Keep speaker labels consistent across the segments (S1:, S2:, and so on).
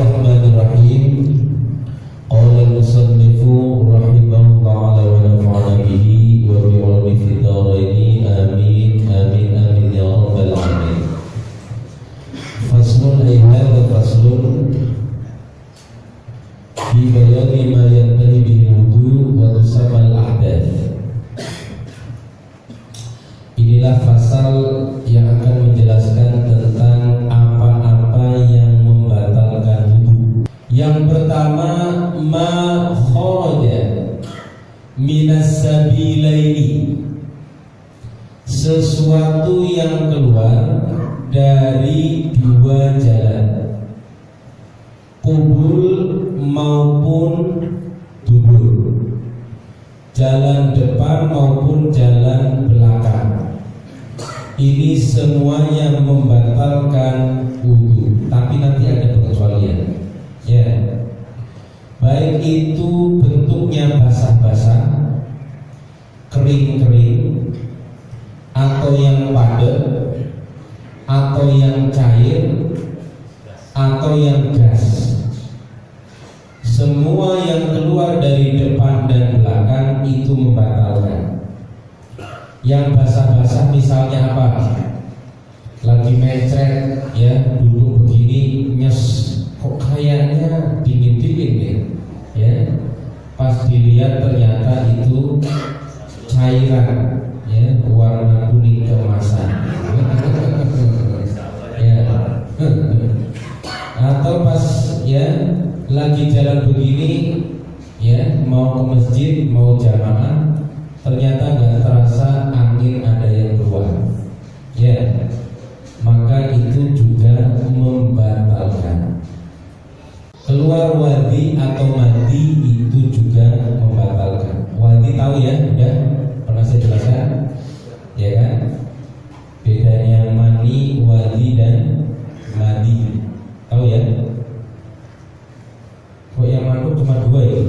S1: Bismillahirrahmanirrahim. Qala al-musannifu rahimahullah wa nafa'ana bihi wa bi ulumi fid dharain. Amin amin amin ya rabbal alamin. Faslun ay hadha faslun fi bayani ma yantahi bihi wudu wa tusamma al-ahdath. Inilah pasal yang akan menjelaskan tentang apa-apa yang membatalkan wudu. Yang pertama, ma kharaja minas sabilaini, sesuatu yang keluar dari dua jalan, kubul maupun dubur, jalan depan maupun jalan belakang. Ini semuanya membatalkan wudu, tapi nanti ada pengecualian. Ya, baik itu bentuknya basah-basah, kering-kering, atau yang padat, atau yang cair, atau yang gas. Semua yang keluar dari depan dan belakang itu membatalkan. Yang basah-basah misalnya apa? Lagi mencret, ya, duduk begini, nyes, kok kayaknya dingin-dingin ya. Pas dilihat ternyata itu cairan, ya, warna kuning keemasan. Ya. Atau pas ya lagi jalan begini, ya, mau ke masjid, mau jamaah, ternyata nggak terasa angin ada yang keluar, ya, maka itu juga membatalkan. Keluar wadi atau madi itu juga membatalkan. Wadi tahu ya, udah pernah saya jelaskan, ya kan? Bedanya mani, wadi dan madi, tahu ya? Kok yang mandu cuma dua ya?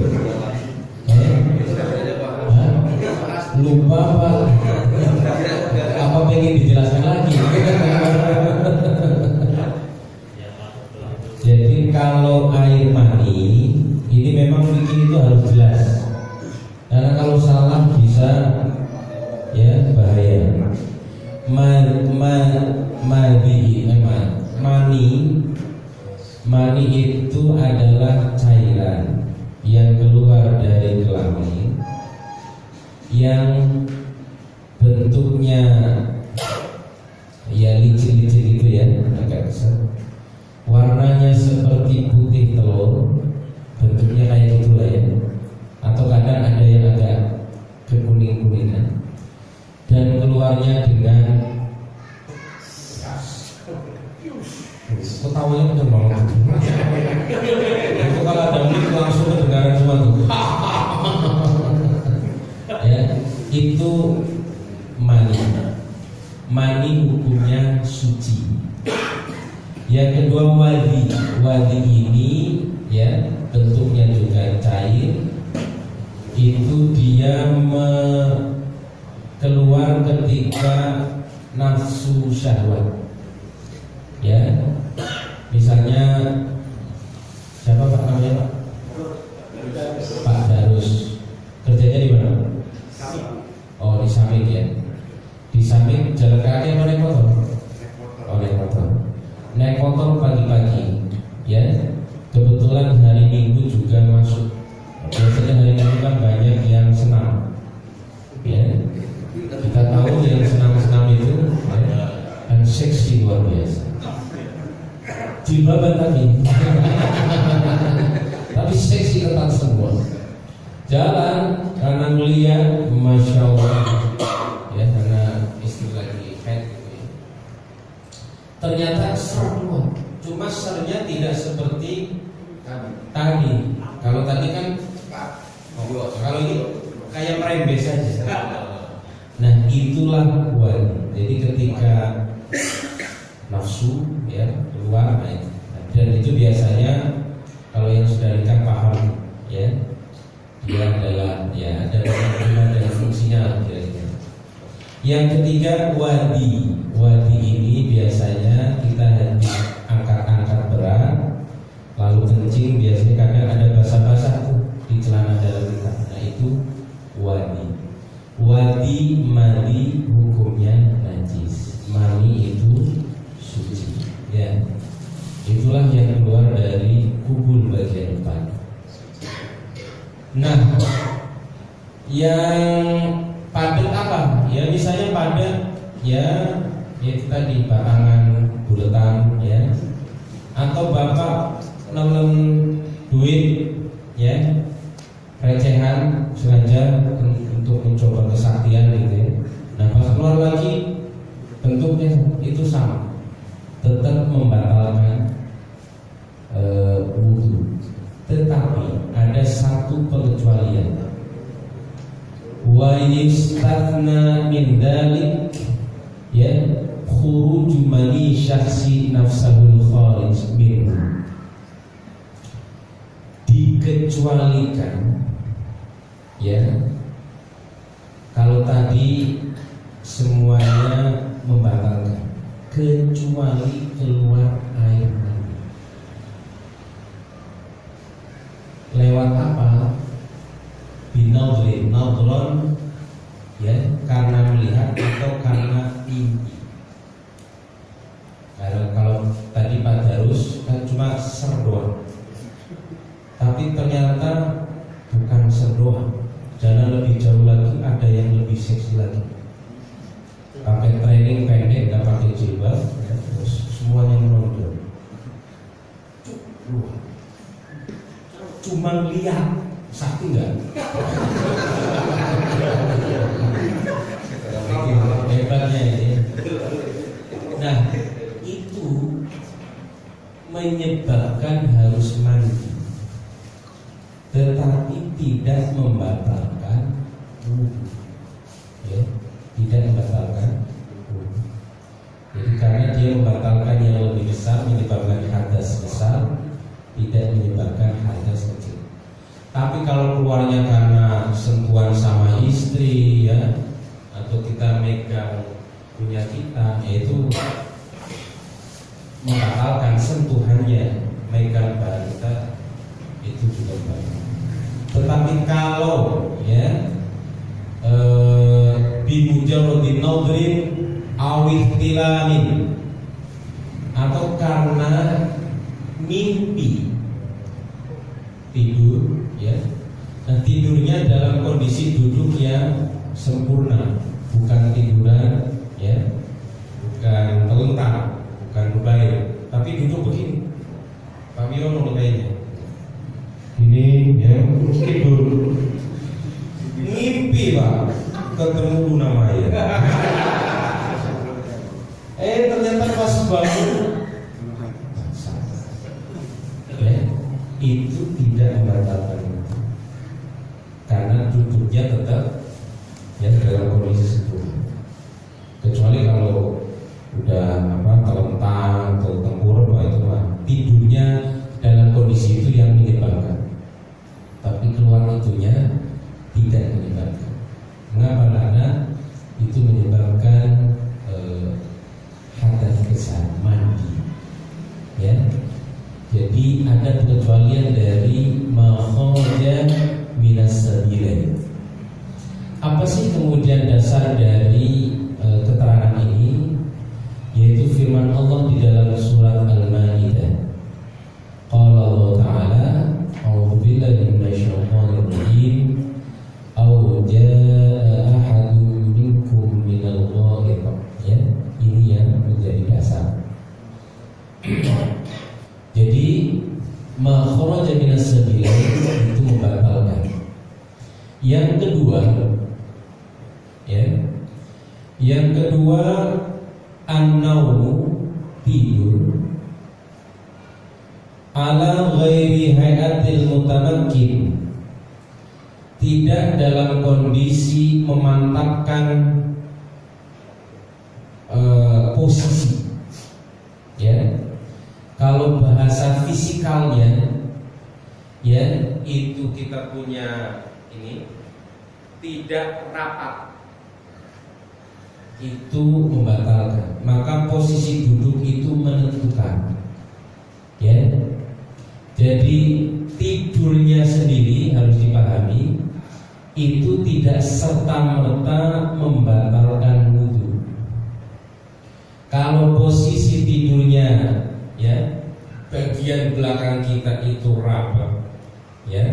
S1: Lupa Pak. Apa pengen dijelaskan lagi? Jadi kalau air mani ini memang bikin itu harus jelas, karena kalau salah bisa ya bahaya. Mani itu adalah cairan yang keluar dari kelamin, yang bentuknya ya licin-licin itu ya, agak besar. Warnanya seperti putih telur, bentuknya kayak gitulah ya. Atau kadang ada yang agak kekuning-kuningan, dan keluarnya dengan ketawanya bener banget. Itu kalau ada mic langsung kedengaran semua tuh. Ya, itu mani. Mani hukumnya suci. Yang kedua wadi. Wadi ini ya bentuknya juga cair. Itu dia keluar ketika nafsu syahwat. Ya, misalnya siapa Pak namanya Pak? Pak Darus. Kerjanya di mana? Oh, di samping ya. Di samping jalan kaki apa naik motor? Oh, naik motor. Naik motor pagi-pagi, ya. Kebetulan hari Minggu juga masuk. Biasanya hari Minggu kan banyak yang senam, ya. Kita tahu yang senam-senam itu ya, dan seksi luar biasa. Jilbaban tadi, tapi seksi ketat semua. Jalan karena melihat, masya Allah, ya, karena istri lagi head gitu ya. Ternyata ser keluar, cuma sernya tidak seperti tadi. Kalau tadi kan, kalau ini kayak merembes saja. Nah itulah wadi. Jadi ketika nafsu ya keluar, dan itu biasanya kalau yang sudah nikah paham ya, dia adalah ya ada guna dan fungsinya kira-kira. Yang ketiga wadi. Wadi ini biasanya kita angkat-angkat berat lalu Berarti mani hukumnya najis, mani itu suci. Ya, itulah yang keluar dari kubul bagian depan. Nah, yang padat apa? Ya misalnya padat, ya itu tadi batangan buletan, ya. Atau bapak nelen duit, ya, recehan sengaja untuk mencoba kesaktian gitu ya. Nah pas keluar lagi bentuknya itu sama, tetap membatalkan wudu. Tetapi ada satu pengecualian. Wa yustathna min dzalik, ya, khuruj mani syakhsi nafsahul kharij minhu. Dikecualikan, ya, kalau tadi semuanya membatalkan kecuali keluar air mani. Lewat apa? Binadrin, nadron, ya, karena melihat atau karena mimpi. Kalau tadi Pak Darus kan cuma ser doang, tapi ternyata bukan ser doang. Jangan lebih jauh lagi, ada yang lebih seksi lagi. Pakai training pendek, nggak pakai jilbab, ya, terus semuanya menonjol. Cuma lihat, sakti nggak? Hebatnya ini. Nah, itu menyebabkan harus mandi, tetapi tidak membatalkan wudu, ya, tidak membatalkan wudu. Jadi karena dia membatalkan yang lebih besar, menyebabkan hadas besar, tidak menyebabkan hadas kecil. Tapi kalau keluarnya karena sentuhan sama istri, ya, atau kita megang punya kita, yaitu membatalkan sentuhannya, megang barang kita, itu juga batal. Tetapi kalau, ya, bimujarrodin nadrin awih tilamin, atau karena mimpi tidur, ya. Nah, tidurnya dalam kondisi duduk yang sempurna, bukan tiduran, ya, bukan telentang, bukan berbaring, tapi duduk begini. Pak Mirono kayaknya ini, ya, terus tidur, mimpi Pak, ketemu Luna Maya. Ternyata pas bangun, ya, itu tidak membatalkan itu, karena duduknya tetap, ya, dalam kondisi sempurna. Kecuali kalau udah telentang atau tengkurap, itu mah tidurnya dalam kondisi itu yang menyebabkan. Tapi keluar itunya tidak menyebabkan. Mengapa? Karena itu menyebabkan hadas besar, mandi, ya. Jadi ada pengecualian dari makhraja minas sabilain. Apa sih kemudian dasar dari keterangan ini? Yaitu firman Allah di dalam surat Al-Maidah. Qala Allah Ta'ala, a'udzu billahi minasyaitonir rajim, aw jaa ahadun minkum minal ghaib. Ya, ini yang menjadi dasar. Jadi makhraja minas sabilain itu membatalkan. Yang kedua, ya, yang kedua, an-naumu, tidur, ala ghairi hayatil mutamakkin, tidak dalam kondisi memantapkan posisi, ya. Kalau bahasa fisikalnya, ya, itu kita punya ini tidak rapat, itu membatalkan. Maka posisi duduk itu menentukan, ya. Jadi tidurnya sendiri harus dipahami itu tidak serta-merta membatalkan wudu. Kalau posisi tidurnya ya bagian belakang kita itu rapat ya,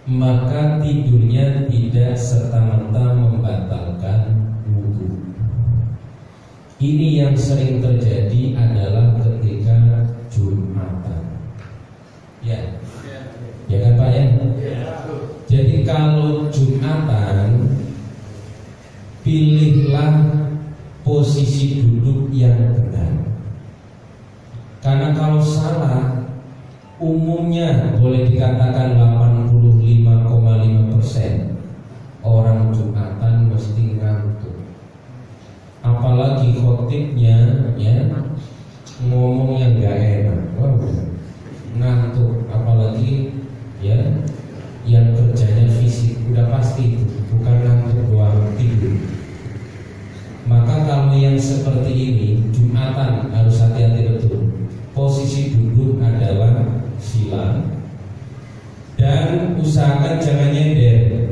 S1: maka tidurnya tidak serta-merta membatalkan wudu. Ini yang sering terjadi adalah ketika Jumatan. Ya, ya kan Pak ya? Jadi kalau Jumatan, pilihlah posisi duduk yang benar. Karena kalau salah, umumnya boleh dikatakan 85,5% orang Jumatan mesti ngantuk. Apalagi khotibnya ya ngomong yang gak enak, ngantuk. Apalagi ya yang kerjanya fisik, udah pasti itu bukan ngantuk doang, tidur. Maka kalau yang seperti ini Jumatan harus hati-hati betul. Posisi duduk adalah sila dan usahakan jangan nyender.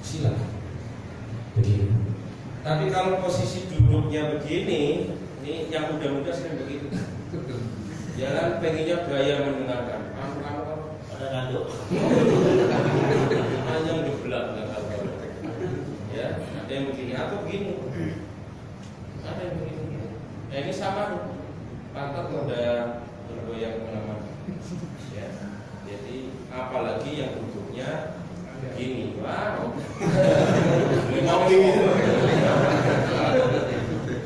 S1: Sila begini. Tapi kalau posisi duduknya begini, ini yang muda-muda sering begitu. Jangan pengennya gaya mendengarkan. Kamu ada ngantuk. Hanya ngeblak ya, ada yang begini atau begini. Ada yang begini. Ya, ini sama, pantat udah bergoyang kemana-mana. Ya, jadi apalagi yang duduknya begini, wow. Mau gitu.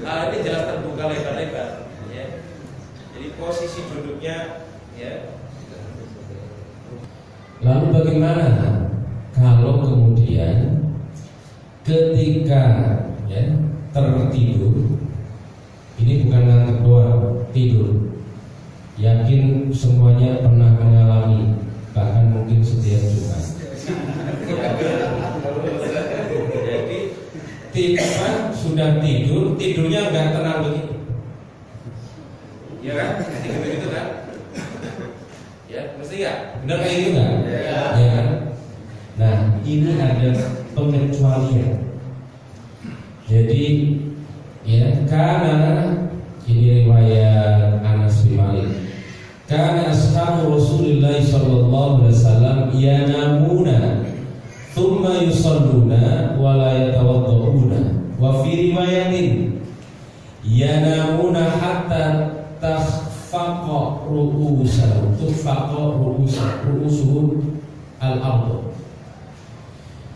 S1: Nah, ini jelas terbuka lebar-lebar. Ya. Jadi posisi duduknya, ya. Lalu bagaimana kalau kemudian ketika ya tertidur, ini bukan ngantuk doang, tidur. Yakin semuanya pernah mengalami, bahkan mungkin setiap Jumat. Jadi tiba sudah tidur, tidurnya nggak tenang begini, ya kan? Gitu kan? Ya, mesti nggak? Benar kayak gitu nggak? Ya kan? Nah, ini ada pengecualian. Jadi, ya, karena ini riwayat Anas bin Malik. Karena ashabu Rasulullah sallallahu alaihi wasallam yanamuna thumma yusalluna wa la yatawadda'una. Wa fi riwayatin yanamuna hatta takhfaqa ru'usuhum al-ardh.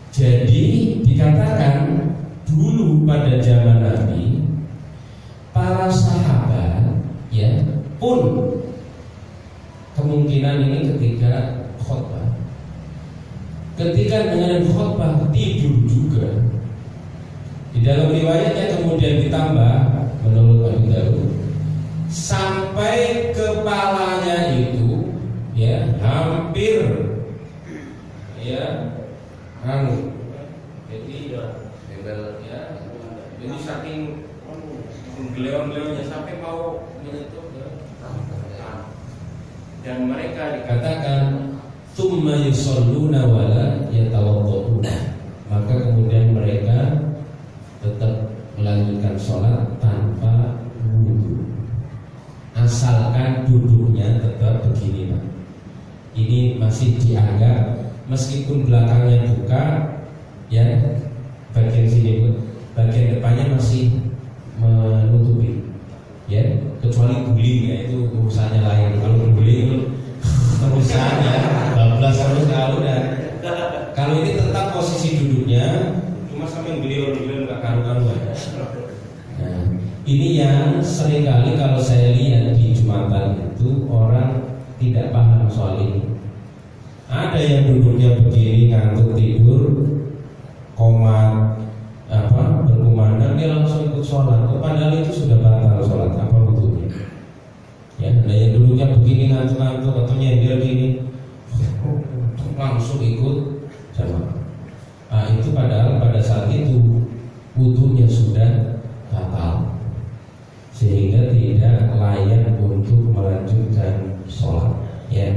S1: Jadi dikatakan dulu pada zaman Nabi, para sahabat ya pun kemungkinan ini ketika khutbah, ketika dengan khutbah tidur juga. Di dalam riwayatnya kemudian ditambah menurut Abu Dawud, sampai kepalanya itu ya hampir ya jadi ya ini saking geleon-geleonnya sampai mau menyentuh dan mereka dikatakan tsumma yusalluna wala yatawadda'una, maka kemudian mereka tetap melanjutkan sholat tanpa wudu, asalkan duduknya tetap begini Pak. Ini masih dianggap meskipun belakangnya buka ya, bagian sini, bagian depannya masih menutupi ya, kecuali guling ya, itu urusannya lain. Kalau guling urusannya bablas terus kalau ini tetap posisi duduknya cuma sampai beliau nggak karu-karuan. Nah, ini yang seringkali kalau saya lihat di Jumatan itu orang tidak paham soal ini. Ada yang duduknya begini ngantuk tidur, berkumandang dia langsung ikut sholat. Padahal itu sudah batal sholat, apa butuhnya? Ya, ada yang duduknya begini ngantuk-ngantuk atau nyender gini, langsung ikut jamaah. Nah, itu padahal pada saat itu wudunya sudah batal, sehingga tidak layak untuk melanjutkan sholat. Ya,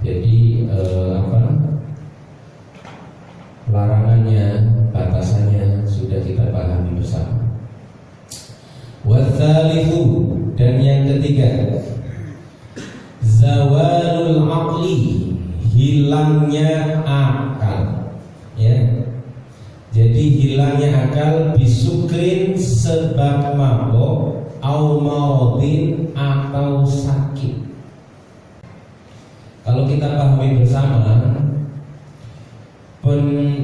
S1: jadi larangannya, batasannya sudah kita pahami bersama. Watsalitsu, dan yang ketiga, zawalul aqli, hilangnya akal. Ya. Jadi hilangnya akal bisukrin sebab mabuk, au maradin atau sakit. Kalau kita pahami bersama,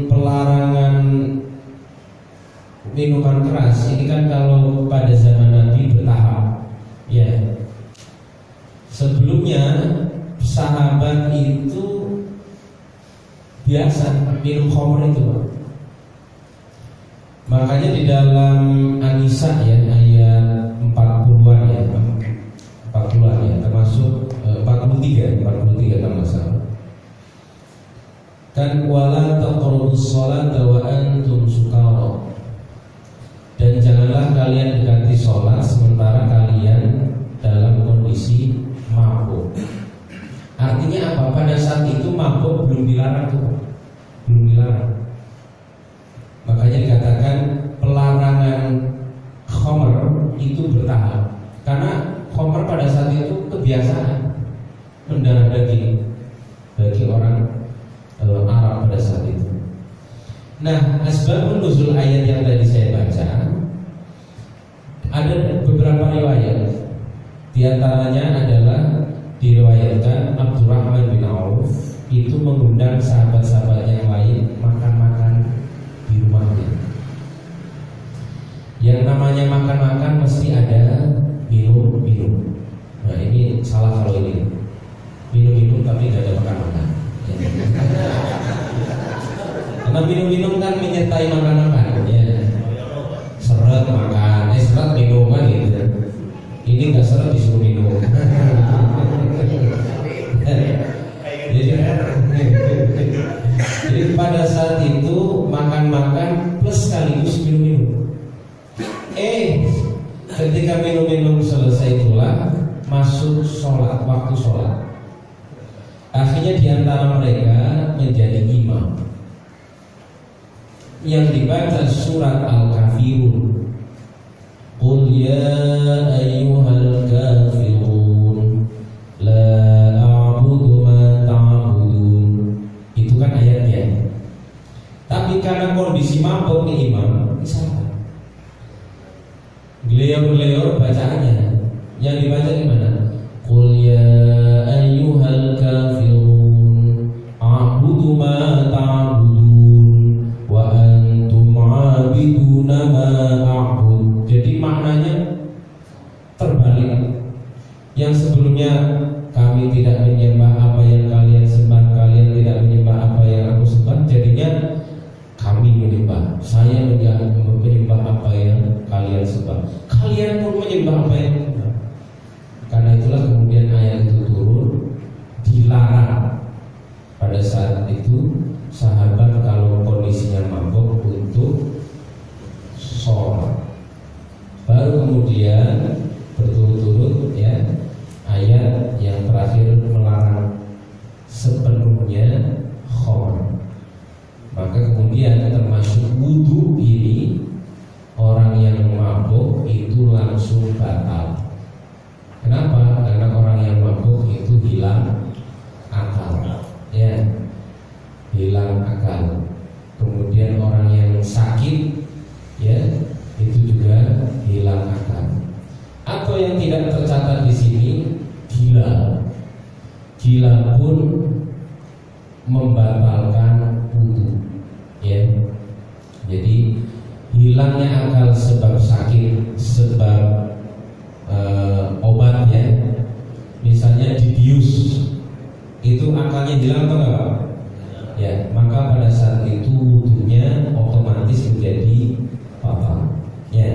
S1: pelarangan minuman keras ini kan kalau pada zaman Nabi bertahap. Ya. Sebelumnya sahabat itu biasa minum khamr itu, Pak. Makanya di dalam An-Nisa ya ayat 40-an ya, 40-an ya, termasuk 43 kalau salah. Kan wala taqrabus sholata wa antum sukara. Dan janganlah kalian dekati sholat sementara kalian dalam kondisi mabuk. Artinya apa? Pada saat itu mabuk belum dilarang tuh, belum dilarang. Makanya dikatakan pelarangan khamr itu bertahap. Karena khamr pada saat itu kebiasaan mendarah daging bagi orang Arab pada saat itu. Nah, asbabun nuzul ayat yang tadi saya baca ada beberapa riwayat. Di antaranya adalah diriwayatkan Abdurrahman bin Auf itu mengundang sahabat-sahabat yang lain makan-makan di rumahnya. Yang namanya makan-makan mesti ada minum-minum. Nah ini salah kalau ini minum-minum tapi tidak ada makan-makan. Karena minum-minum kan menyertai makan-makan. Ya. Seret makan, seret minum kan gitu. Ini nggak seret disuruh minum. Jadi pada saat itu makan-makan plus sekaligus minum-minum. Ketika minum-minum selesai pula masuk sholat, waktu sholat. Akhirnya diantara mereka menjadi imam yang dibaca surat Al-Kafirun. Qul ya ayyuhal kafirun la a'budu ma ta'budun. Itu kan ayatnya. Tapi karena kondisi mabuk nih imam, salah. Geleor-geleor bacaannya. Yang dibaca gimana? Qul ya ayyuhal kafirun a'budu ma ta'budun wa antum 'abiduna ma a'bud. Jadi maknanya terbalik. Yang sebelumnya kami tidak menyembah apa yang kalian sembah, kalian tidak menyembah apa yang aku sembah, jadinya kami menyembah, saya menyembah apa yang kalian sembah, kalian pun menyembah apa yang sembah. Karena itulah kemudian ayat itu turun, dilarang pada saat itu sahabat kalau kondisinya mabuk untuk sholat. Baru kemudian berturut-turut ya ayat yang terakhir melarang sepenuhnya khamr. Maka kemudian termasuk wudu ini orang yang mabuk itu langsung batal. Kenapa? Karena orang yang mabuk itu hilang akal, ya, hilang akal. Kemudian orang yang sakit, ya, itu juga hilang akal. Atau yang tidak tercatat di sini, gila. Gila pun membatalkan wudu, ya. Jadi hilangnya akal sebab sakit, sebab obat ya. Misalnya dibius, itu akalnya hilang atau enggak? Ya, maka pada saat itu wudunya otomatis menjadi batal. Ya.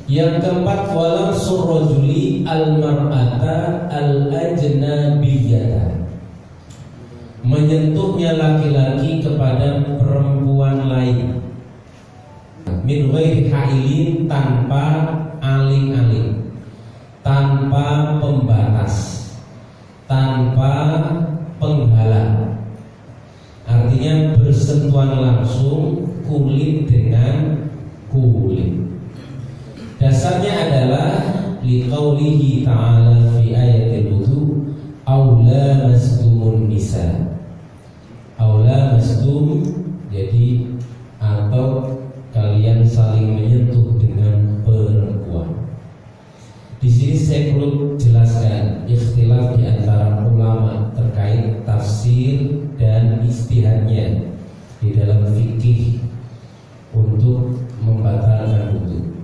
S1: Yang keempat, walam surrojuli al-mar'ata al-ajnabiyyata, menyentuhnya laki-laki kepada perempuan lain, min ghairi hailin, tanpa aling-aling, tanpa pembatas, tanpa penghalang. bersentuhan langsung kulit dengan kulit. Dasarnya adalah liqaulihi ta'ala fi ayatil wudu aula masdumun nisa. Aula masdum jadi atau kalian saling menyentuh dengan perempuan. Di sini saya perlu jelaskan ikhtilaf di antara ulama terkait tafsir dan istihadnya di dalam fikih untuk membatalkan wudu.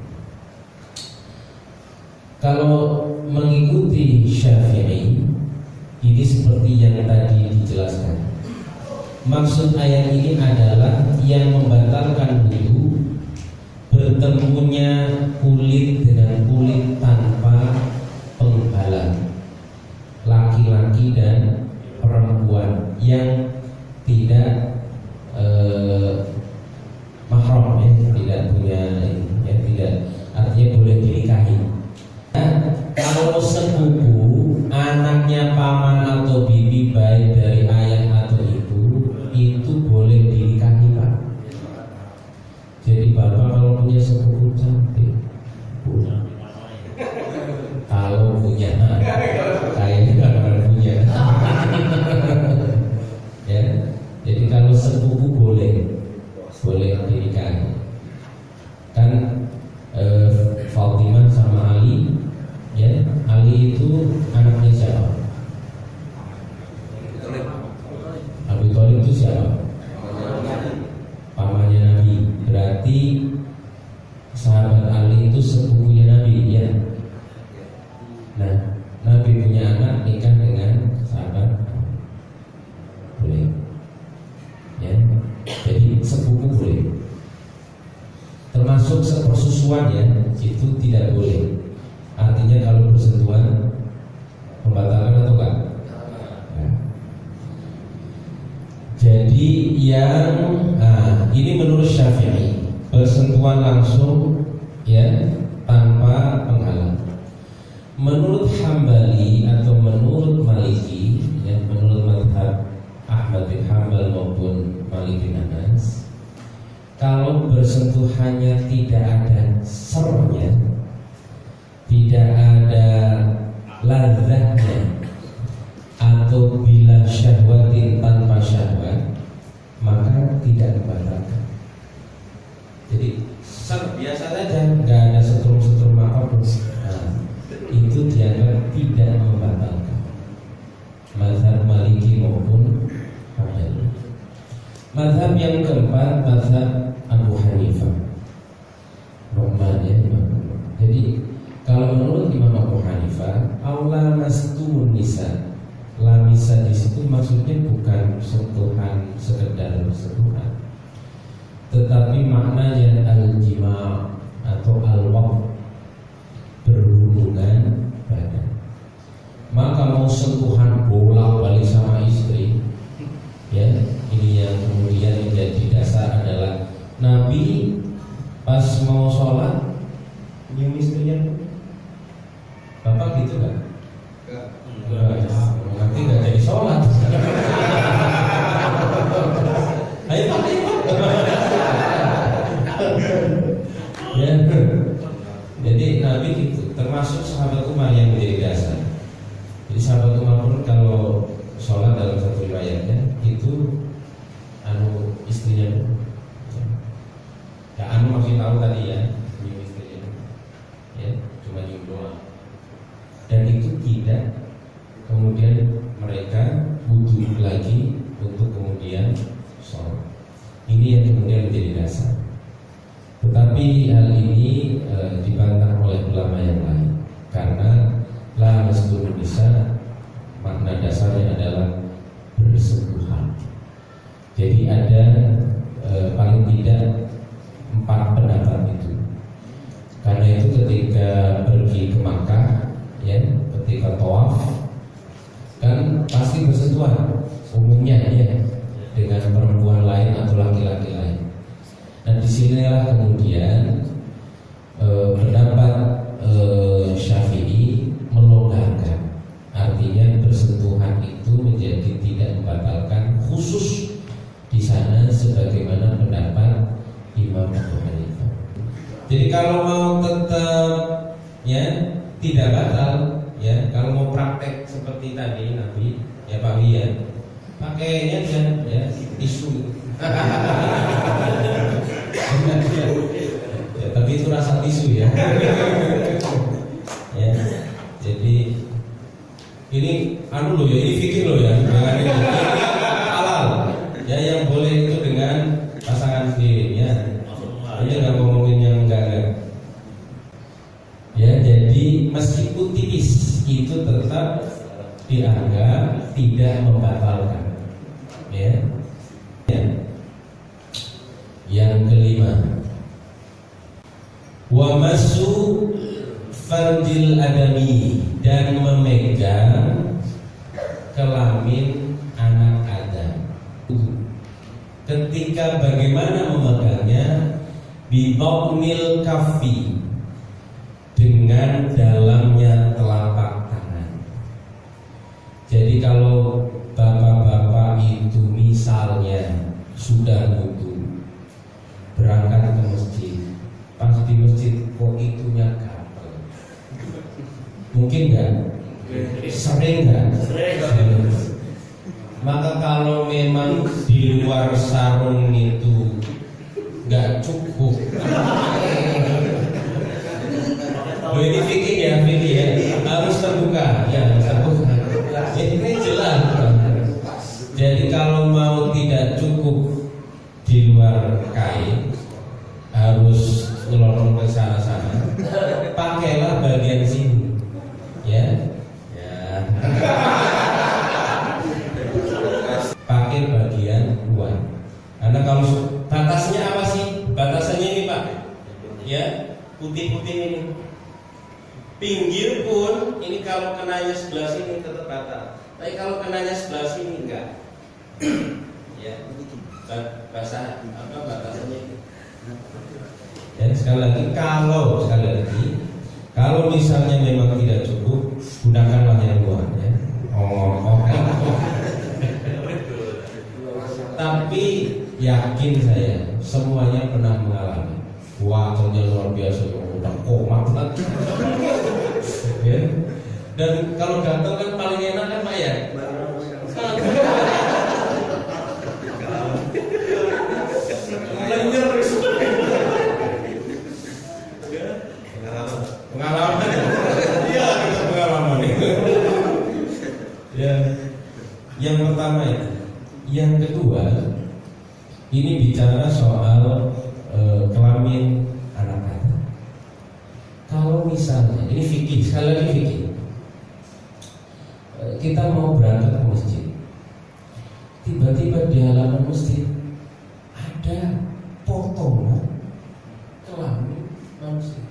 S1: Kalau mengikuti Syafi'i, ini seperti yang tadi dijelaskan. Maksud ayat ini adalah yang membatalkan wudu bertemunya kulit dengan kulit tanpa penghalang, laki-laki dan perempuan yang tidak mahram, tidak punya, tidak, artinya boleh dinikahi. Kalau sepupu, anaknya paman atau bibi baik dari ayah atau ibu, itu boleh dinikahi, Pak. Jadi bapak kalau punya sepupu cantik, kalau punya, kayaknya nggak pernah punya. Ya, jadi kalau sepupu boleh dinikahi. Kan Fatimah sama Ali, ya, Ali itu anaknya siapa? Abu Thalib itu siapa? Pamannya Nabi. Berarti sahabat Ali itu sepupunya Nabi, ya. Nah, Nabi punya anak nikah dengan sahabat, boleh, ya. Jadi sepupu boleh. Termasuk sepersusuan, ya, itu tidak boleh. Artinya kalau bersentuhan membatalkan atau enggak? Nah. Jadi yang ini menurut Syafi'i, bersentuhan langsung, ya, tanpa penghalang. Menurut Hambali atau menurut Maliki, ya, menurut mazhab Ahmad bin Hanbal maupun Malik bin Anas, kalau bersentuhannya tidak ada sernya, tidak ada ladzatnya, atau bila syahwatin tanpa syahwat, maka tidak membatalkan. Jadi biasa saja, nggak ada setrum-setrum apapun. Nah, itu dianggap tidak membatalkan. Mazhab Maliki maupun Hambali. Mazhab yang keempat, mazhab Abu Hanifah. Jadi kalau menurut Imam Abu Hanifah, aula mastumun nisa, lamisa di situ maksudnya bukan sentuhan sekedar sentuhan, tetapi maknanya al-jima' atau al-waq, berhubungan badan. Maka mau sentuhan bolak-balik sama istri, ya, ini yang kemudian menjadi dasar adalah Nabi pas mau sholat nyium istrinya. Bapak gitu kan? Nanti nggak jadi sholat. Ayo Pak, ya. Jadi Nabi gitu, termasuk sahabat Umar yang menjadi dasar. Jadi sahabat Umar pun kalau sholat dalam satu riwayatnya itu istrinya. Ya, masih tahu tadi, ya, nyium istrinya, ya, cuma nyium doang. Dan itu tidak kemudian mereka butuh lagi untuk kemudian sholat. Ini yang kemudian menjadi dasar. Tetapi hal ini dibantah oleh ulama yang lain, karena la masdun bisa makna dasarnya adalah bersentuhan. Jadi ada paling tidak 4 pendapat itu. Karena itu ketika pergi ke Makkah, ya, ketika tawaf kan pasti bersentuhan umumnya, ya, dengan perempuan lain atau laki-laki lain. Nah, disinilah kemudian pendapat Syafi'i melonggarkan, artinya bersentuhan itu menjadi tidak membatalkan, khusus di sana sebagai Jadi kalau mau tetap ya tidak batal ya, kalau mau praktek seperti tadi Nabi ya Pak Wi ya, pakainya ya tisu. Ya, tapi itu rasa tisu ya. Ya, jadi ini anu loh ya, ini fikir loh ya, jangan ini halal. Ya yang boleh itu dengan pasangan sendiri ya. Ini nggak ngomongin yang enggak. Ya, jadi meskipun tipis itu tetap dianggap tidak membatalkan. Ya. Ya. Yang kelima, wa masu farjil adami, dan memegang kelamin anak Adam. Ketika bagaimana memegangnya? Bibatnil kafi, dengan dalamnya telapak tangan. Jadi kalau bapak-bapak itu misalnya sudah wudu, berangkat ke masjid, pas di masjid kok itunya gatel, mungkin nggak? Sering nggak? Maka kalau memang di luar sarung itu nggak cukup, ini fikir ya, harus terbuka, ya terbuka. Ini jelas. Jadi kalau mau tidak cukup di luar kain, harus ngelorong ke sana-sana, pakailah bagian sini, ya. Pakai bagian luar. Karena kalau batasnya apa sih? Batasannya ini Pak, ya putih-putih ini. Pinggir pun ini kalau kenanya sebelah sini tetap batal. Tapi kalau kenanya sebelah sini enggak. Ya, basah apa batasannya itu. Dan sekali lagi kalau misalnya memang tidak cukup, gunakanlah yang luar ya. Tapi yakin saya semuanya pernah mengalami. Wah, ternyata luar biasa, udah koma banget. Ya. Dan kalau gatel kan paling enak kan Pak ya. Pengalaman. Iya, kita pengalaman. Ya. Yang pertama itu. Yang kedua, ini bicara soal kelamin anak-anak. Kalau misalnya ini fikih, sekali lagi fikih, kita mau berangkat ke masjid, tiba-tiba di halaman masjid ada potongan kelamin manusia,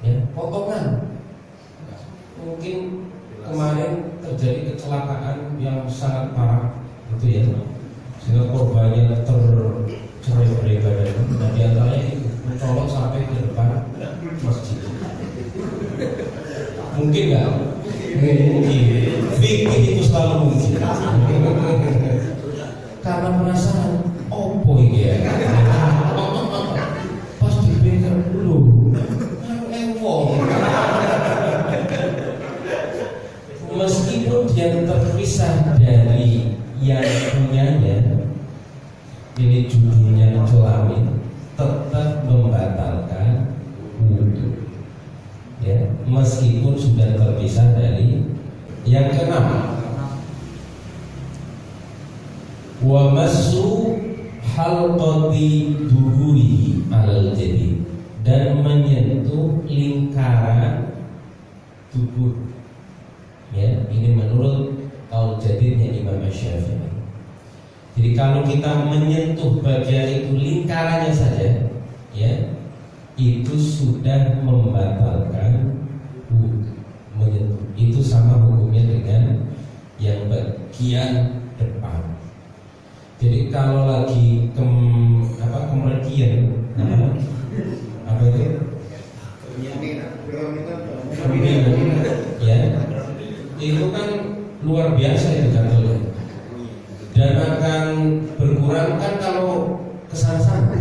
S1: ya potongan. Mungkin kemarin terjadi kecelakaan yang sangat parah, itu ya, sehingga korbannya tercerai-berai badan. Dan di antaranya itu mencolok sampai ke depan masjid. Mungkin nggak? Mungkin. Fikih itu selalu mungkin. Karena penasaran, opo ini ya? Pas dipikir dulu, ewong. Meskipun dia terpisah dari yang punyanya, ini judulnya kelamin, tetap membatalkan wudu. Ya, meskipun sudah terpisah dari yang keenam. Wa masu halqati duhuri al-jadid, dan menyentuh lingkaran tubuh. Ya, ini menurut kaul jadidnya Imam Syafi'i. Jadi kalau kita menyentuh bagian itu lingkarannya saja, ya, itu sudah membatalkan wudu. Menyentuh itu sama hukumnya dengan yang bagian depan. Jadi kalau lagi kemergian, apa itu? Ya, itu kan luar biasa itu gatalnya, dan akan berkurang kan kalau kesana-sana.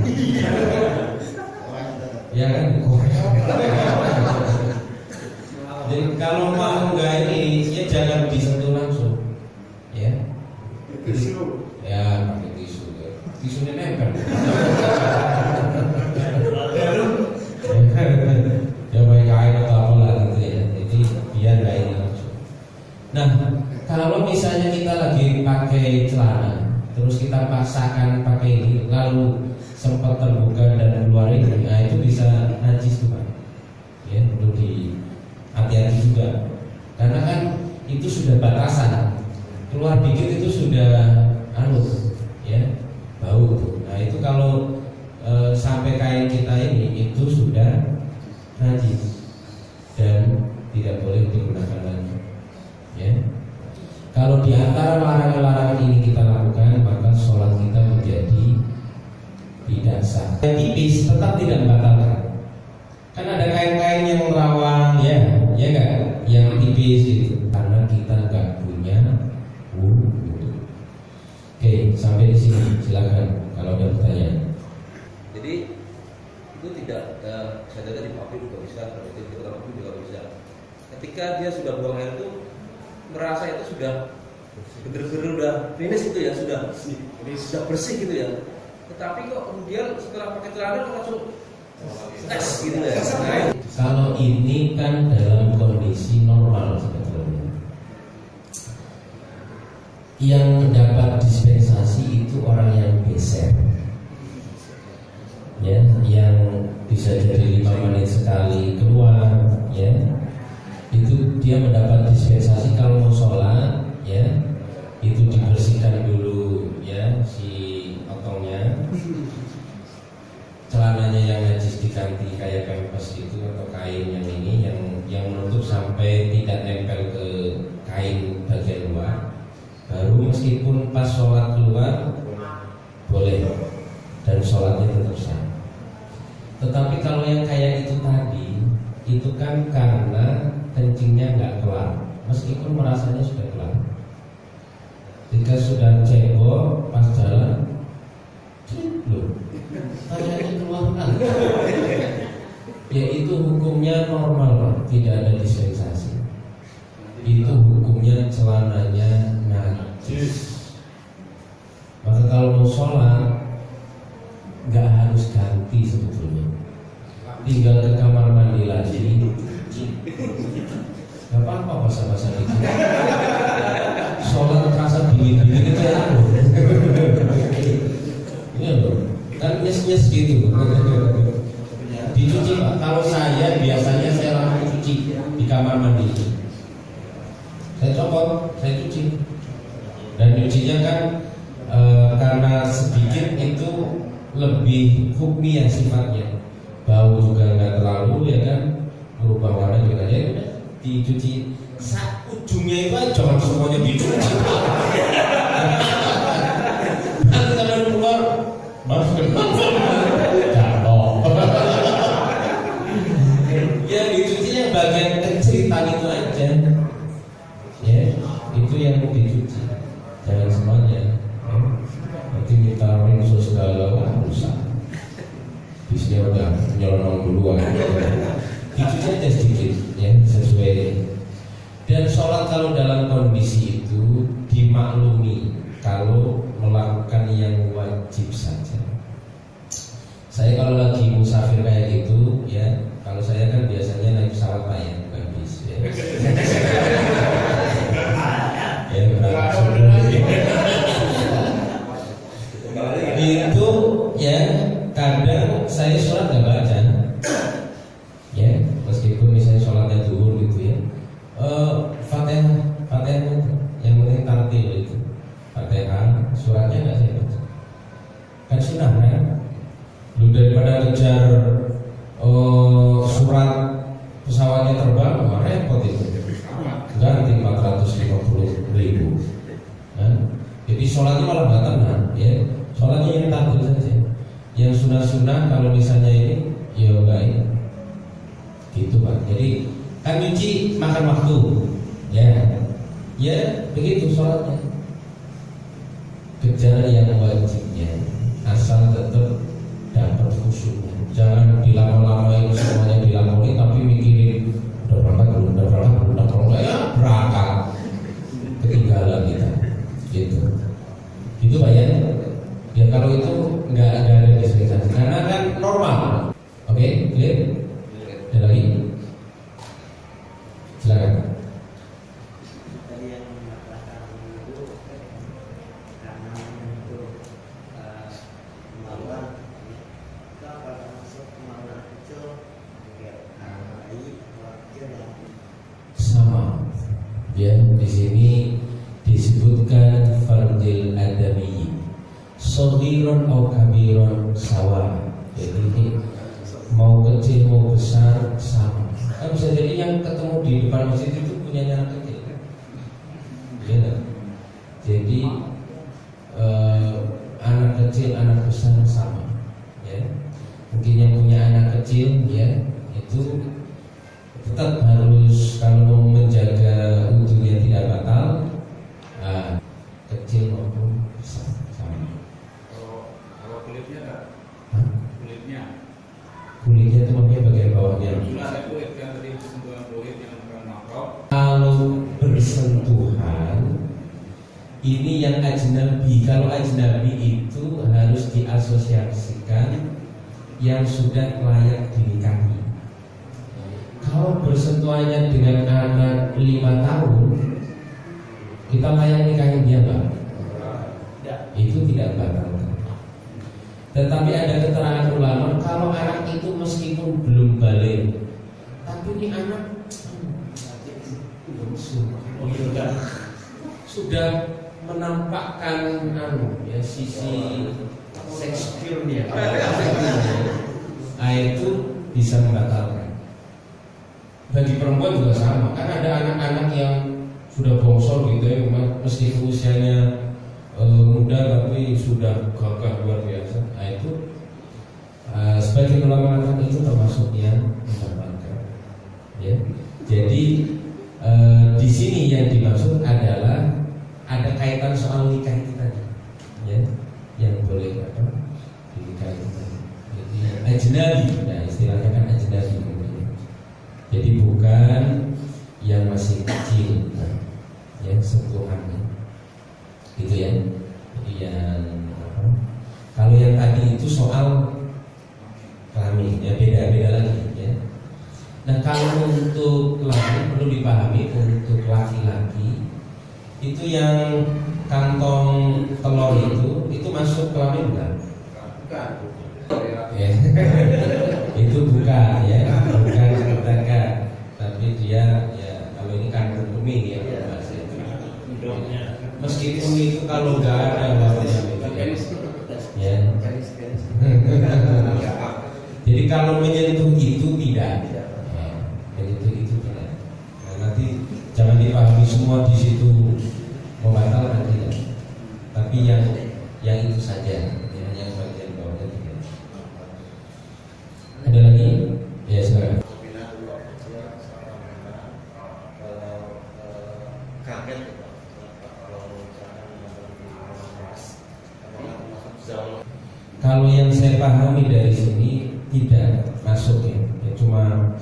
S1: ya kan? Jadi kalau mau nggak ini, ya jangan disentuh langsung, ya.
S2: Tisu.
S1: Ya pakai tisu, tisunya nempel. Ya pakai kain atau apa lah gitu ya. Jadi biar nggak ini langsung. Nah, kalau misalnya kita lagi pakai celana, terus kita paksakan pakai ini, lalu sempat terbuka dan keluar ini, nah itu bisa najis tuh Pak. Ya perlu hati-hati juga, karena kan itu sudah batasan. Keluar dikit itu sudah ya bau. Nah itu kalau sampai kain kita ini itu sudah najis dan tidak boleh digunakan lagi. Ya. Kalau di antara larangan-larangan ini kita lakukan, maka sholat kita menjadi tidak sah. Yang tipis tetap tidak membatalkan. Kan ada kain-kain yang rawan, ya enggak, yang tipis gitu. Karena kita enggak punya wudu. Oke, sampai di sini silakan kalau ada pertanyaan.
S3: Jadi itu tidak saya dari papi juga bisa, kalau itu kita papi juga bisa. Ketika dia sudah buang air itu merasa itu sudah bener-bener udah finish itu ya, sudah bersih gitu ya. Tetapi kok kemudian setelah pakai celana kok langsung tes gitu ya.
S1: Kalau ini kan dalam kondisi normal sebetulnya. Yang mendapat dispensasi itu orang yang geser, ya, yang bisa jadi 5 menit sekali keluar, ya, itu dia mendapat dispensasi. Kalau mau sholat, ya, itu dibersihkan dulu, ya, si otongnya, celananya yang najis diganti kayak pempes itu atau kain yang ini yang menutup sampai tidak nempel ke kain bagian luar. Baru meskipun pas sholat keluar boleh dan sholatnya tetap sah. Tetapi kalau yang kayak itu tadi, itu kan karena kencingnya nggak kelar, meskipun merasanya sudah kelar. Jika sudah cebok pas jalan, loh, tangannya keluar kan? Ya itu hukumnya normal Pak, tidak ada dispensasi. Itu hukumnya celananya najis. Maka kalau mau sholat nggak harus ganti sebetulnya, tinggal ke kamar mandi lagi, nggak apa-apa basah-basah dikit. Sholat terasa dingin-dingin itu ya loh. Iya loh, kan nyes-nyes gitu. Dicuci Pak. Kalau saya biasanya saya langsung cuci di kamar mandi. Saya copot, saya cuci. Dan cucinya kan karena sedikit itu lebih hukmiyah sifatnya. Bau juga nggak terlalu, ya kan, berubah warna juga, ya udah dicuci. Ujungnya itu aja, jangan semuanya dicuci. Nanti kalau keluar, jatuh. Ya dicucinya bagian keceritaan itu aja. Ya, itu yang dicuci. Jangan semuanya. Nanti minta rinso segala, wah rusak. Bisnya udah nyelonong duluan. Dicuci aja sedikit, ya, sesuai. Dan sholat kalau dalam kondisi itu dimaklumi kalau melakukan yang wajib saja. Saya kalau lagi musafir kayak gitu, ya, kalau saya kan biasanya naik pesawat Pak ya, bukan bis, ya. Ya, itu ya kadang saya sholat nggak baca, ya, meskipun misalnya sholatnya zuhur gitu ya. Fatihah yang penting tartil itu. Fatihah suratnya nggak saya baca. Kan sunnah kan? Lu daripada kejar surat pesawatnya terbang, wah repot itu. Ganti 450.000. Nah, jadi sholatnya malah nggak tenang, ya. Sholatnya yang tartil saja. Yang sunnah kalau misalnya ini, ya baik. Gitu Pak. Jadi kan nyuci makan waktu, ya begitu sholatnya. Kejar yang wajibnya, asal tetap dapat khusyuknya. Jangan dilama-lama kalau itu nggak ada dispensasi karena kan normal. Oke, clear? Ada lagi? Silakan.
S4: Tadi yang mengatakan dulu karena untuk kemauan itu apakah masuk kemauan kecil bayi atau kecil yang
S1: Sama. Ya, di sini disebutkan fardil adami. Shaghiron atau kabiron sawa. Jadi mau kecil mau besar sama. Kan bisa jadi yang ketemu di depan masjid itu punya anak kecil kan? Ya. Jadi anak kecil anak besar sama. Ya. Mungkin yang punya anak kecil ya itu tetap harus kalau mau menjaga wudhunya tidak batal, kecil maupun besar sama.
S2: Kalau kulitnya enggak?
S1: Hah?
S2: Kulitnya.
S1: Kulitnya itu maksudnya bagian bawahnya.
S2: Sudah ada kulit yang tadi sentuhan kulit yang bukan makro.
S1: Kalau bersentuhan ini yang ajnabi. Kalau ajnabi itu harus diasosiasikan yang sudah layak dinikahi. Kalau bersentuhannya dengan anak 5 tahun, kita layak nikahin dia Pak? Itu tidak batal. Tetapi ada keterangan ulama kalau anak itu meskipun belum balik, tapi ini anak sudah menampakkan ya, sisi seksualnya, itu bisa membatalkan. Bagi perempuan juga sama, kan ada anak-anak yang sudah bongsor gitu ya, meskipun usianya muda tapi sudah gagah luar biasa. Nah itu sebagai ulama mengatakan itu termasuk yang mendapatkan. Ya, jadi di sini yang dimaksud adalah ada kaitan soal nikah itu tadi, ya, yang boleh apa dinikahi tadi. Jadi ajnabi, nah istilahnya kan ajnabi. Jadi bukan yang masih kecil, yang sentuhannya, gitu ya. Jadi yang apa? Kalau yang tadi itu soal kelamin, ya beda-beda lagi, ya. Nah kalau untuk kelamin perlu dipahami untuk laki-laki itu yang kantong telur itu masuk kelamin bukan?
S2: Bukan.
S1: Ya. Itu bukan ya, bukan petaka, tapi dia ya kalau ini kandung kemih ya bahasa itu. Meskipun itu kalau nggak ada warnanya ya. Jadi kalau menyentuh itu tidak, menyentuh itu tidak. Nah, nanti jangan dipahami semua di situ membatalkan tidak. Tapi yang itu saja, yang bagian bawahnya tidak. Ada lagi? Ya silakan.
S4: kaget
S1: Kalau yang saya pahami dari sini tidak masuk ya, cuma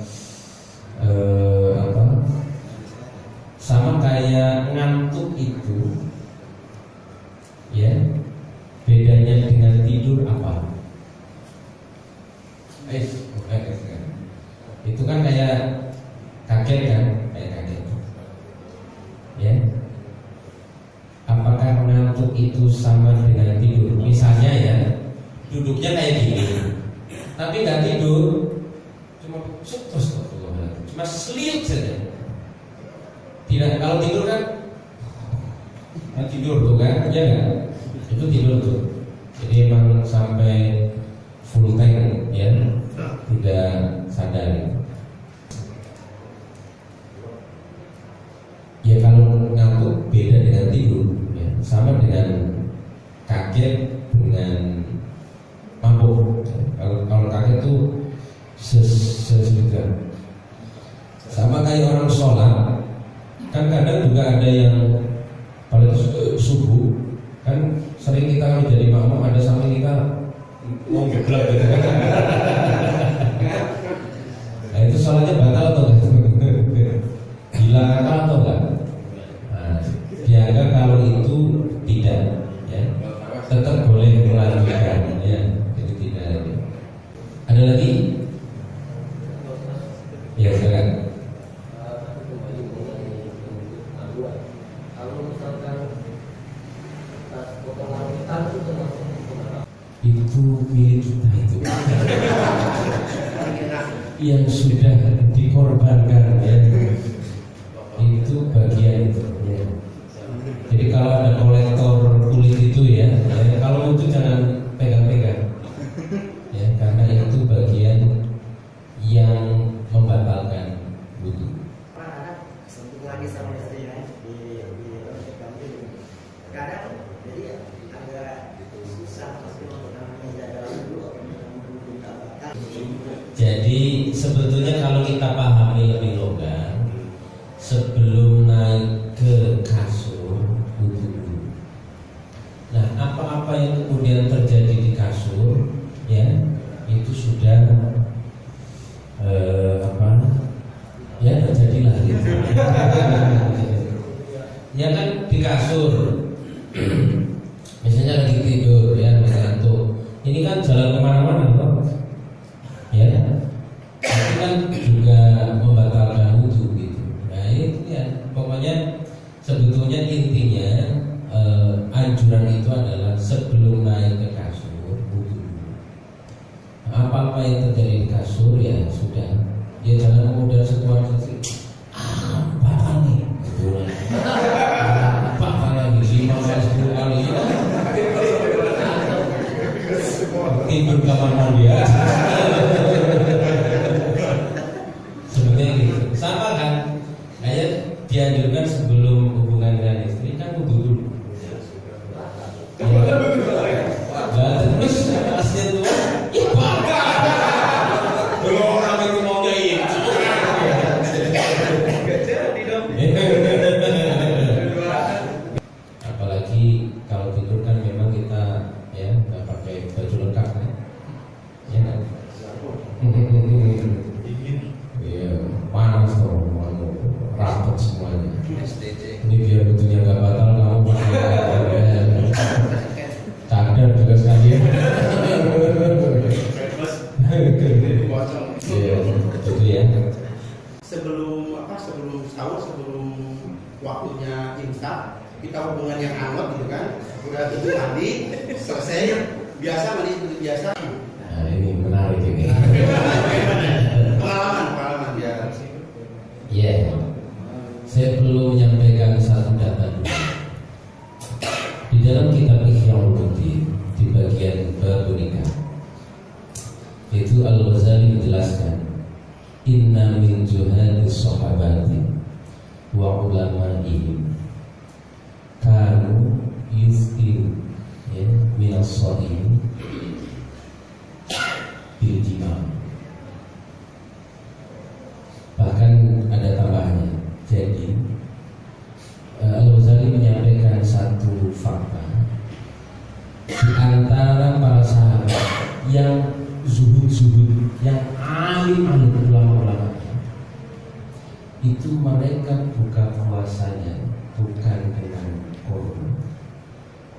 S1: sama kayak ngantuk itu, ya bedanya dengan tidur apa? Itu kan kayak kaget kan, kayak kaget, ya. Apakah ngantuk itu sama dengan tidur? Misalnya ya, duduknya kayak gini, tapi nggak tidur, cuma sleep saja. Tidak, kalau tidur kan, tidur tuh kan, ya nggak? Itu tidur tuh. Jadi emang sampai full tank ya, tidak sadar. Ya kalau ngantuk beda dengan tidur, ya. Sama dengan kaget dengan mabuk. Kalau kaget itu sesudah. Sama kayak orang sholat, kan kadang juga ada yang pada subuh, kan sering kita kalau jadi makmum ada sama kita mau ngeblak gitu kan. Nah itu sholatnya batal atau enggak? Hilang akal atau enggak? Nah, dianggap kalau itu tidak, ya, tetap boleh melanjutkan.
S4: Kalau misalkan potongan hutan itu termasuk
S1: Itu milik kita itu. Yang sudah dikorbankan ya. Itu bagian itu ya. Jadi kalau ada kolektor kulit itu ya, kalau itu jangan pegang-pegang ya, karena itu bagian yang membatalkan wudu.
S4: sentuh lagi sama istrinya di kami kadang jadi agak susah pasti untuk namanya jaga dulu minta batal.
S1: Jadi sebetulnya kalau kita pahami lebih longgar, sebelum naik ke kasur wudu dulu. Nah, apa-apa yang kemudian terjadi di kasur, ya itu sudah ya terjadilah gitu. Ya kan di kasur, misalnya lagi tidur ya ngantuk. Ini kan jalan kemana-mana loh, ya. Itu kan juga membatalkan wudu gitu. Nah itu ya, pokoknya sebetulnya intinya anjuran itu adalah sebelum naik ke kasur wudu dulu. Apa-apa yang terjadi di kasur ya sudah, ya jangan kemudian situasi batal nih, gitu. Batal lagi 5-10 kali tidur kamar mandi ya. Sebenarnya gitu, sama kan? Kayak dianjurkan sebelum hubungan dengan istri kan wudu dulu. Nah, terus aslinya tuh, ya bakal. Kalau orang itu maunya itu, apalagi kalau tidur kan memang kita ya nggak pakai baju lengkap kan, ya kan? Iya, panas dong, rapat semuanya. Ini biar betulnya nggak batal, kamu pakai cadar juga sekalian. Iya, itu ya.
S5: Sebelum sahur, sebelum waktunya imsak, kita hubungan yang hangat gitu kan, udah itu mandi selesai, biasa mandi seperti biasa.
S1: Nah ini menarik ini.
S5: Pengalaman ya.
S1: Iya. Saya perlu menyampaikan satu data dulu. Di dalam kitab Ihya Ulumuddin di bagian bab nikah, itu Al-Ghazali menjelaskan, inna min juhadis sahabati wa ulama'ihim kanu yuftiru ya minas shaim bil jima'. Bahkan ada tambahannya. Jadi Al-Ghazali menyampaikan satu fakta di antara para sahabat yang zuhud-zuhud, yang alim-alim ulama-ulama, itu mereka buka puasanya bukan dengan korban,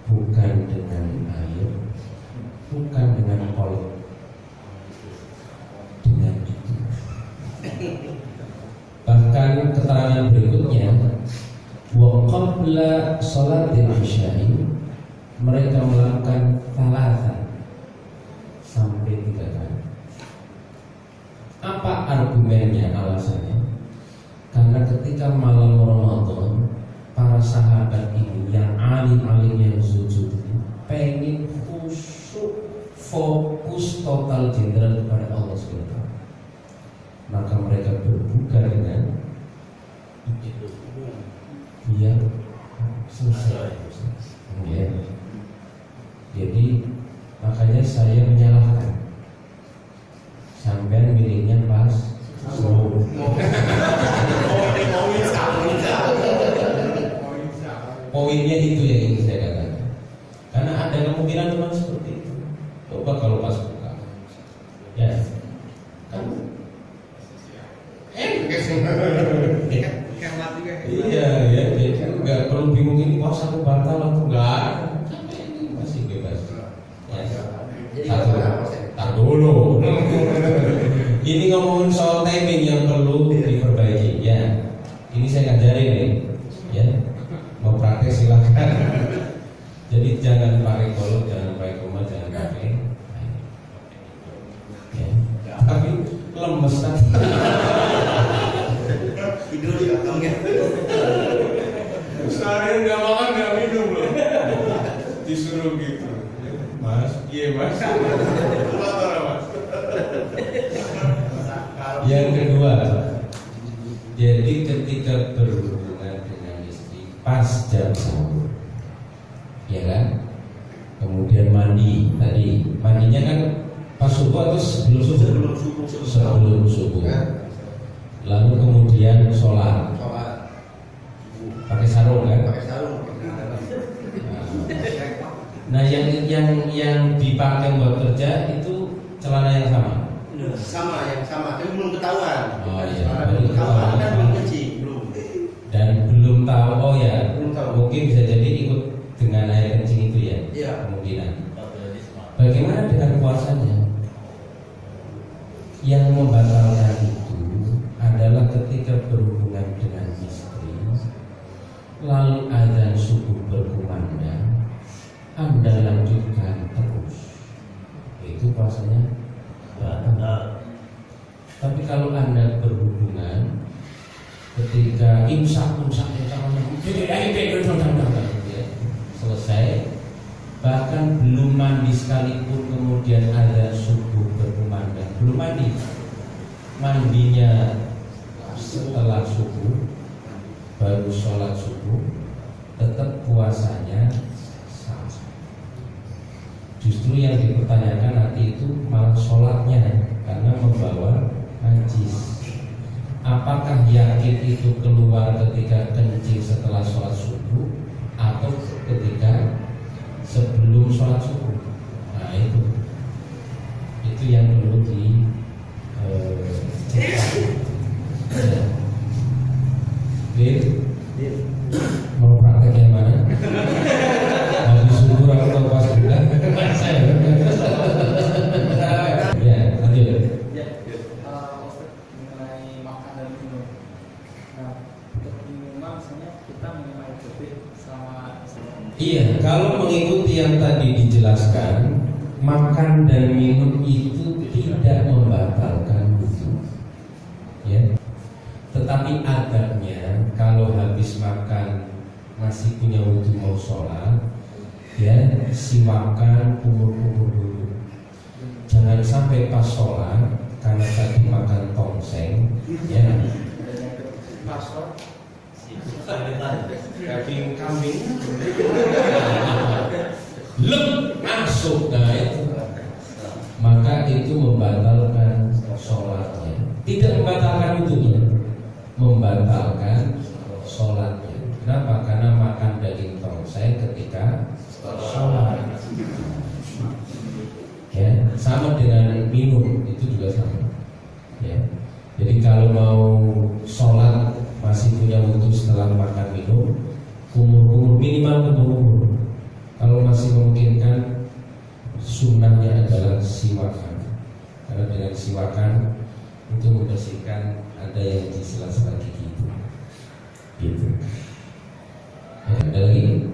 S1: bukan dengan air, bukan dengan kolak, dengan itu. Bahkan keterangan berikutnya, wa qabla sholatil isya'i, mereka melakukan talatan sampai 3 kali. Apa argumennya, alasannya? Karena ketika malam Ramadan, para sahabat ini yang alim-alim yang sujud ini pengen khusyuk, fokus total jenderal kepada Allah SWT. Maka mereka berbuka dengan biar selesai. Ya. Jadi makanya saya menyalahkan sampai milihnya pas slow. Poinnya itu yang ingin saya katakan. Karena ada kemungkinan memang seperti itu. Coba kalau pas buka, ya kan iya ya, jadi nggak perlu bingung ini puasa aku batal atau enggak, ini masih bebas. Ya. Tak dulu. Ini ngomongin soal timing yang perlu diperbaiki. Ya, ini saya ngajarin nih, ya, mau jangan pakai kolom, jangan pakai koma, jangan pakai. Ya. Tapi lemes kan.
S5: Tidur di belakangnya.
S1: Seharian nggak makan nggak minum loh. Disuruh gitu. Mas, iya mas. Motor mas. Yang kedua, jadi ketika berhubungan dengan istri pas jam sahur, ya kan? Kemudian mandi tadi, mandinya kan pas subuh atau sebelum subuh? Sebelum subuh. Lalu kemudian sholat, pakai sarung kan?
S5: Pakai sarung.
S1: Nah, yang dipakai buat kerja itu celana yang sama.
S5: Yang sama, tapi belum ketahuan.
S1: Oh iya,
S5: Belum ketahuan kan belum kencing, belum.
S1: Dan belum tahu, oh ya,
S5: Belum tahu.
S1: mungkin bisa jadi ikut dengan air kencing itu ya,
S5: Iya.
S1: kemungkinan. Bagaimana dengan puasanya? Yang membatalkan itu adalah ketika berhubungan dengan istri, lalu azan subuh berkumandang, Anda lanjutkan terus, itu puasanya batal. Tapi kalau Anda berhubungan ketika imsak selesai, bahkan belum mandi sekalipun, kemudian ada subuh berkumandang, belum mandi, mandinya setelah subuh, baru sholat subuh, tetap puasanya sah. Justru yang dipertanyakan nanti itu malah sholatnya, karena membawa najis. Apakah yakin itu keluar ketika kencing setelah sholat subuh atau ketika sebelum sholat subuh? Nah itu yang perlu di mau praktek yang mana? Habis subuh atau pas bulan? Saya. Ya, lanjut.
S6: Mengenai makan dan minum. Nah, untuk minuman misalnya kita minum air putih sama.
S1: Iya, kalau mengikuti yang tadi dijelaskan, makan dan minum itu tidak membatalkan wudu. Ya. Tetapi adabnya kalau habis makan masih punya wudu mau sholat, ya siwakan, kumur-kumur dulu. Jangan sampai pas sholat karena tadi makan tongseng, ya.
S6: Pastor.
S1: Daging kambing masuk, nah itu, maka itu membatalkan sholatnya, tidak membatalkan wudunya, membatalkan sholatnya. Kenapa? Karena makan daging tongseng ketika sholat, ya sama dengan minum, itu juga sama, ya. Jadi kalau mau sholat masih punya wudu setelah makan minum, kumur-kumur, minimal kumur-kumur. Kalau masih memungkinkan, sunnahnya adalah siwakan, karena dengan siwakan itu membersihkan ada yang di sela-sela gigi itu. Gitu. Ya, ada lagi?